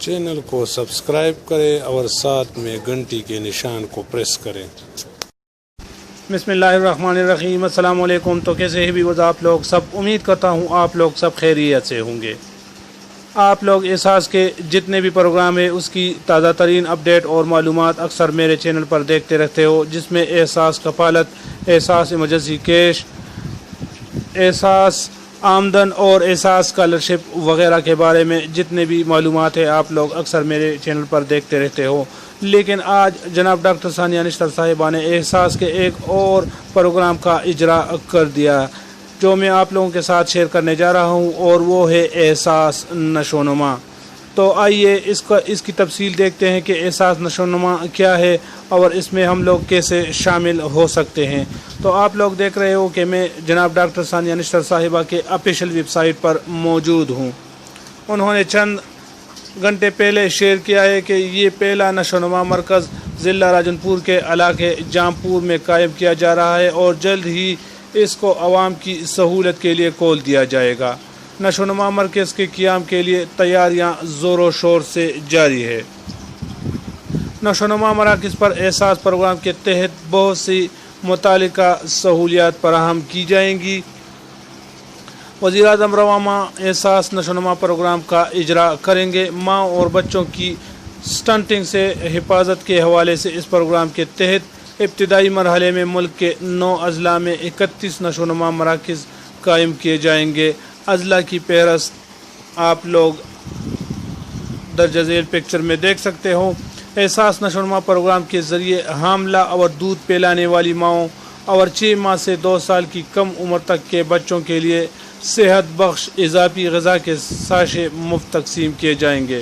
Channel کو subscribe کریں اور ساتھ میں گھنٹی کے نشان کو پریس کریں۔ بسم اللہ الرحمن الرحیم۔ السلام علیکم۔ تو کیسے ہیں بھی آپ لوگ سب؟ امید کرتا ہوں آپ لوگ سب خیریت سے ہوں گے۔ آپ لوگ احساس کے جتنے بھی پروگرام ہیں اس کی تازہ ترین اپڈیٹ اور معلومات اکثر میرے چینل پر دیکھتے رہتے ہو، جس میں احساس کفالت، احساس ایمرجنسی کیش، احساس آمدن اور احساس اسکالرشپ وغیرہ کے بارے میں جتنے بھی معلومات ہیں آپ لوگ اکثر میرے چینل پر دیکھتے رہتے ہو۔ لیکن آج جناب ڈاکٹر ثانیہ نشتر صاحبہ نے احساس کے ایک اور پروگرام کا اجرا کر دیا جو میں آپ لوگوں کے ساتھ شیئر کرنے جا رہا ہوں، اور وہ ہے احساس نشو و نما۔ تو آئیے اس کی تفصیل دیکھتے ہیں کہ احساس نشو و نما کیا ہے اور اس میں ہم لوگ کیسے شامل ہو سکتے ہیں۔ تو آپ لوگ دیکھ رہے ہو کہ میں جناب ڈاکٹر ثانیہ نشتر صاحبہ کے آفیشیل ویب سائٹ پر موجود ہوں۔ انہوں نے چند گھنٹے پہلے شیئر کیا ہے کہ یہ پہلا نشو و نما مرکز ضلع راجن پور کے علاقے جامپور میں قائم کیا جا رہا ہے اور جلد ہی اس کو عوام کی سہولت کے لیے کھول دیا جائے گا۔ نشو و نما مرکز کے قیام کے لیے تیاریاں زور و شور سے جاری ہے۔ نشو و نما مراکز پر احساس پروگرام کے تحت بہت سی متعلقہ سہولیات فراہم کی جائیں گی۔ وزیر اعظم رواں احساس نشو و نما پروگرام کا اجرا کریں گے۔ ماں اور بچوں کی سٹنٹنگ سے حفاظت کے حوالے سے اس پروگرام کے تحت ابتدائی مرحلے میں ملک کے 9 اضلاع میں 31 نشو و نما مراکز قائم کیے جائیں گے۔ اضلاع کی فہرست آپ لوگ درج ذیل پکچر میں دیکھ سکتے ہو۔ احساس نشو و نما پروگرام کے ذریعے حاملہ اور دودھ پلانے والی ماؤں اور 6 ماہ سے 2 سال کی کم عمر تک کے بچوں کے لیے صحت بخش اضافی غذا کے ساشے مفت تقسیم کیے جائیں گے۔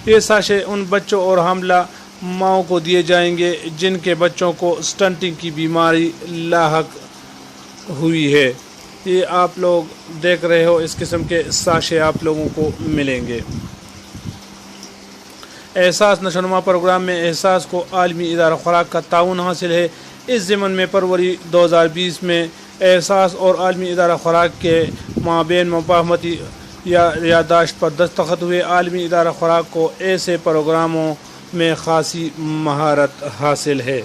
یہ ساشے ان بچوں اور حاملہ ماؤں کو دیے جائیں گے جن کے بچوں کو سٹنٹنگ کی بیماری لاحق ہوئی ہے۔ یہ آپ لوگ دیکھ رہے ہو، اس قسم کے ساشے آپ لوگوں کو ملیں گے۔ احساس نشو و نما پروگرام میں احساس کو عالمی ادارہ خوراک کا تعاون حاصل ہے۔ اس ضمن میں فروری 2020 میں احساس اور عالمی ادارہ خوراک کے مابین مفاہمتی یادداشت پر دستخط ہوئے۔ عالمی ادارہ خوراک کو ایسے پروگراموں میں خاصی مہارت حاصل ہے۔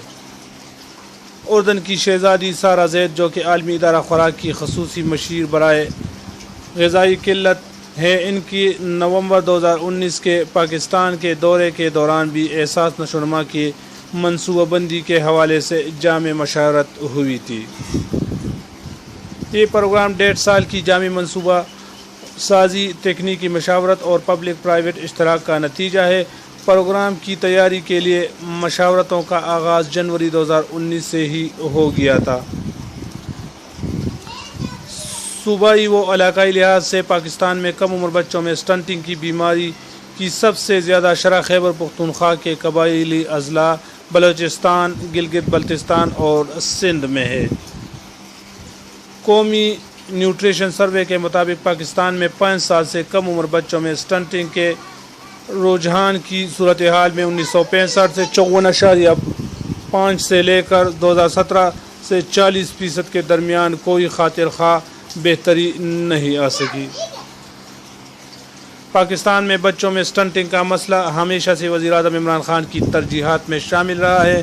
اردن کی شہزادی سارہ زید، جو کہ عالمی ادارہ خوراک کی خصوصی مشیر برائے غذائی قلت ہے، ان کی نومبر 2019 کے پاکستان کے دورے کے دوران بھی احساس نشو و نما کی منصوبہ بندی کے حوالے سے جامع مشاورت ہوئی تھی۔ یہ پروگرام 1.5 سال کی جامع منصوبہ سازی، تکنیکی مشاورت اور پبلک پرائیویٹ اشتراک کا نتیجہ ہے۔ پروگرام کی تیاری کے لیے مشاورتوں کا آغاز جنوری 2019 سے ہی ہو گیا تھا۔ صوبائی و علاقائی لحاظ سے پاکستان میں کم عمر بچوں میں سٹنٹنگ کی بیماری کی سب سے زیادہ شرح خیبر پختونخوا کے قبائلی اضلاع بلوچستان، گلگت بلتستان اور سندھ میں ہے۔ قومی نیوٹریشن سروے کے مطابق پاکستان میں 5 سال سے کم عمر بچوں میں سٹنٹنگ کے رجحان کی صورتحال میں 1965 سے 54.5 سے لے کر 2017 سے 40% کے درمیان کوئی خاطر خواہ بہتری نہیں آ سکی۔ پاکستان میں بچوں میں سٹنٹنگ کا مسئلہ ہمیشہ سے وزیر اعظم عمران خان کی ترجیحات میں شامل رہا ہے۔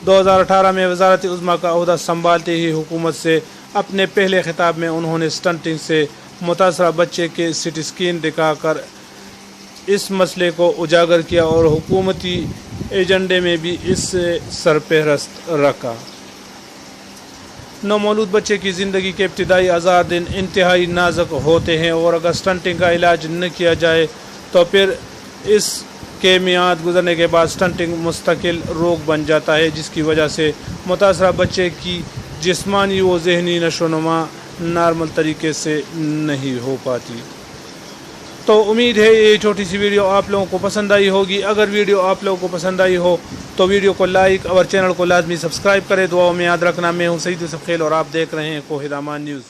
2018 میں وزارت عظمیٰ کا عہدہ سنبھالتے ہی حکومت سے اپنے پہلے خطاب میں انہوں نے سٹنٹنگ سے متاثرہ بچے کے سی ٹی اسکین دکھا کر اس مسئلے کو اجاگر کیا اور حکومتی ایجنڈے میں بھی اس سے سرپرست رکھا۔ نومولود بچے کی زندگی کے ابتدائی 1000 دن انتہائی نازک ہوتے ہیں اور اگر سٹنٹنگ کا علاج نہ کیا جائے تو پھر اس کے میعاد گزرنے کے بعد سٹنٹنگ مستقل روگ بن جاتا ہے، جس کی وجہ سے متاثرہ بچے کی جسمانی و ذہنی نشو و نما نارمل طریقے سے نہیں ہو پاتی۔ تو امید ہے یہ چھوٹی سی ویڈیو آپ لوگوں کو پسند آئی ہوگی۔ اگر ویڈیو آپ لوگوں کو پسند آئی ہو تو ویڈیو کو لائک اور چینل کو لازمی سبسکرائب کریں۔ دعاؤں میں یاد رکھنا، میں ہوں سعید یوسف خیل اور آپ دیکھ رہے ہیں کوہ دامان نیوز۔